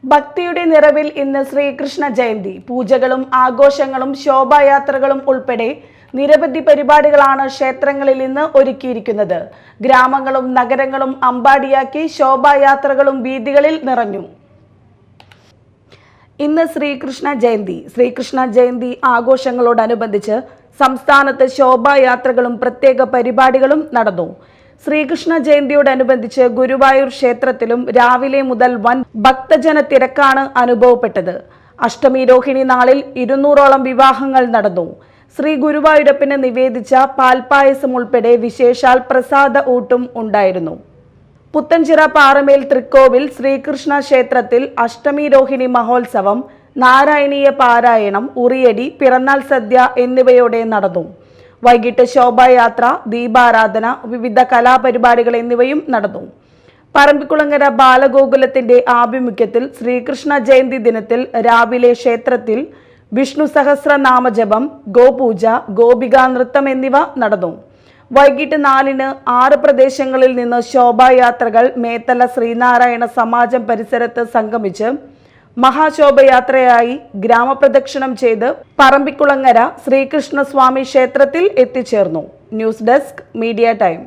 ഭക്തിയുടെ നിറവിൽ ഇന്ന് ശ്രീകൃഷ്ണ ജയന്തി. പൂജകളും ആഘോഷങ്ങളും ശോഭായാത്രകളും ഉൾപ്പെടെ നിരവധി പരിപാടികളാണ് ക്ഷേത്രങ്ങളിൽ ഇന്ന് ഒരുക്കിയിരിക്കുന്നത്. ഗ്രാമങ്ങളും നഗരങ്ങളും അമ്പാടിയാക്കി ശോഭായാത്രകളും വീഥികളിൽ നിറഞ്ഞു. ഇന്ന് ശ്രീകൃഷ്ണ ജയന്തി ആഘോഷങ്ങളോടനുബന്ധിച്ച് സംസ്ഥാനത്ത് ശോഭായാത്രകളും പ്രത്യേക പരിപാടികളും നടന്നു. ശ്രീകൃഷ്ണ ജയന്തിയോടനുബന്ധിച്ച് ഗുരുവായൂർ ക്ഷേത്രത്തിലും രാവിലെ മുതൽ വൻ ഭക്തജന തിരക്കാണ് അനുഭവപ്പെട്ടത്. അഷ്ടമി രോഹിണി നാളിൽ 200ഓളം വിവാഹങ്ങൾ നടന്നു. ശ്രീ ഗുരുവായൂരപ്പന് നിവേദിച്ച പാൽപായസം ഉൾപ്പെടെ വിശേഷാൽ പ്രസാദ ഊട്ടും ഉണ്ടായിരുന്നു. പുത്തൻചിറ പാറമേൽ തൃക്കോവിൽ ശ്രീകൃഷ്ണ ക്ഷേത്രത്തിൽ അഷ്ടമി രോഹിണി മഹോത്സവം, നാരായണീയ പാരായണം, ഉറിയടി, പിറന്നാൾ സദ്യ എന്നിവയോടെ നടന്നു. വൈകിട്ട് ശോഭായാത്ര, ദീപാരാധന, വിവിധ കലാപരിപാടികൾ എന്നിവയും നടന്നു. പറമ്പിക്കുളങ്ങര ബാലഗോകുലത്തിന്റെ ആഭിമുഖ്യത്തിൽ ശ്രീകൃഷ്ണ ജയന്തി ദിനത്തിൽ രാവിലെ ക്ഷേത്രത്തിൽ വിഷ്ണു സഹസ്രനാമജപം, ഗോപൂജ, ഗോപികാ നൃത്തം എന്നിവ നടന്നു. വൈകിട്ട് 4-ന് 6 പ്രദേശങ്ങളിൽ നിന്ന് ശോഭായാത്രകൾ മേത്തല ശ്രീനാരായണ സമാജം പരിസരത്ത് സംഗമിച്ച് മഹാശോഭയാത്രയായി ഗ്രാമപ്രദക്ഷിണം ചെയ്ത് പറമ്പിക്കുളങ്ങര ശ്രീകൃഷ്ണസ്വാമി ക്ഷേത്രത്തിൽ എത്തിച്ചേർന്നു. News desk, media time.